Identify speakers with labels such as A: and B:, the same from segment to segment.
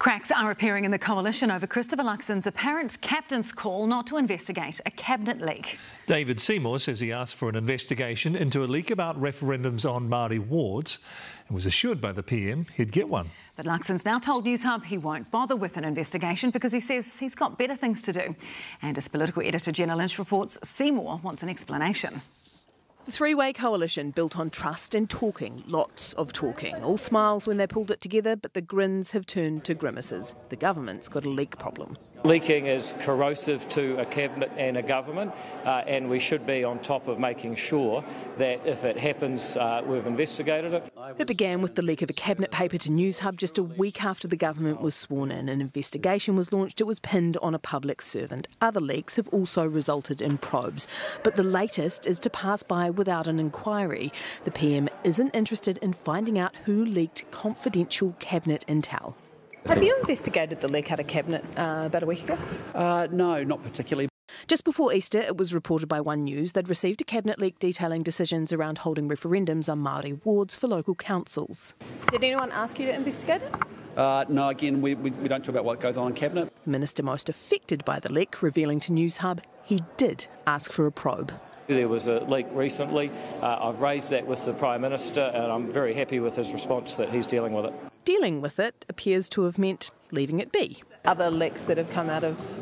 A: Cracks are appearing in the coalition over Christopher Luxon's apparent captain's call not to investigate a cabinet leak.
B: David Seymour says he asked for an investigation into a leak about referendums on Māori wards and was assured by the PM he'd get one.
A: But Luxon's now told Newshub he won't bother with an investigation because he says he's got better things to do. And as political editor Jenna Lynch reports, Seymour wants an explanation.
C: The three-way coalition built on trust and talking, lots of talking. All smiles when they pulled it together, but the grins have turned to grimaces. The government's got a leak problem.
D: Leaking is corrosive to a cabinet and a government, and we should be on top of making sure that if it happens, we've investigated it.
C: It began with the leak of a cabinet paper to Newshub just a week after the government was sworn in. An investigation was launched. It was pinned on a public servant. Other leaks have also resulted in probes, but the latest is to pass by without an inquiry. The PM isn't interested in finding out who leaked confidential cabinet intel.
E: Have you investigated the leak out of Cabinet about a week ago?
F: No, not particularly.
C: Just before Easter, it was reported by One News they'd received a cabinet leak detailing decisions around holding referendums on Māori wards for local councils.
E: Did anyone ask you to investigate it?
F: No, again, we don't talk about what goes on in Cabinet.
C: The minister most affected by the leak revealing to Newshub he did ask for a probe.
D: There was a leak recently. I've raised that with the Prime Minister and I'm very happy with his response that he's dealing with it.
C: Dealing with it appears to have meant leaving it be.
E: Other leaks that have come out of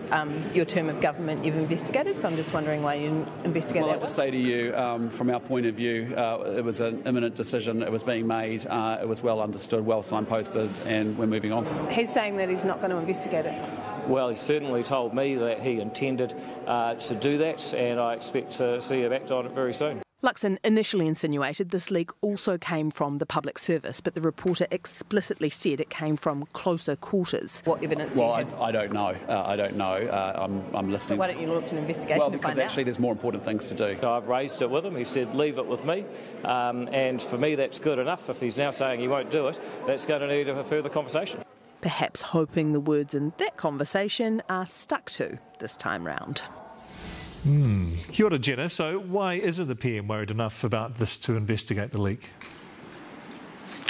E: your term of government you've investigated, so I'm just wondering why you investigate that one.
F: I'd like to say to you, from our point of view, it was an imminent decision. It was being made. It was well understood, well signposted, and we're moving on.
E: He's saying that he's not going to investigate it.
D: Well, he certainly told me that he intended to do that, and I expect to see him act on it very soon.
C: Luxon initially insinuated this leak also came from the public service, but the reporter explicitly said it came from closer quarters.
E: What evidence do you have?
F: I don't know. I'm listening.
E: So why don't you launch an investigation to find out?
F: Because actually there's more important things to do.
D: I've raised it with him. He said, leave it with me. And for me, that's good enough. If he's now saying he won't do it, that's going to need a further conversation.
C: Perhaps hoping the words in that conversation are stuck to this time round.
B: Kia ora, Jenna. So why isn't the PM worried enough about this to investigate the leak?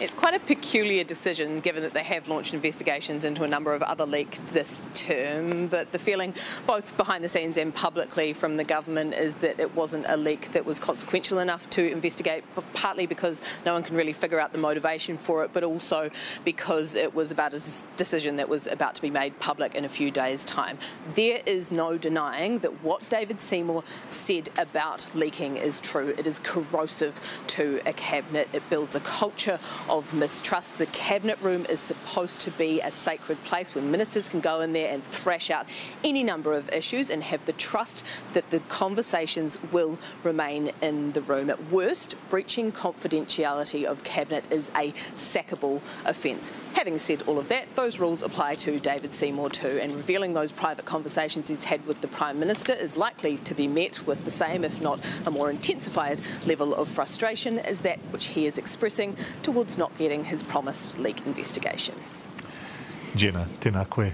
E: It's quite a peculiar decision given that they have launched investigations into a number of other leaks this term, but the feeling both behind the scenes and publicly from the government is that it wasn't a leak that was consequential enough to investigate, partly because no one can really figure out the motivation for it, but also because it was about a decision that was about to be made public in a few days' time. There is no denying that what David Seymour said about leaking is true. It is corrosive to a cabinet. It builds a culture of mistrust. The cabinet room is supposed to be a sacred place where ministers can go in there and thrash out any number of issues and have the trust that the conversations will remain in the room. At worst, breaching confidentiality of cabinet is a sackable offence. Having said all of that, those rules apply to David Seymour too, and revealing those private conversations he's had with the Prime Minister is likely to be met with the same, if not a more intensified level of frustration as that which he is expressing towards not getting his promised leak investigation.
B: Jenna, tēnā koe.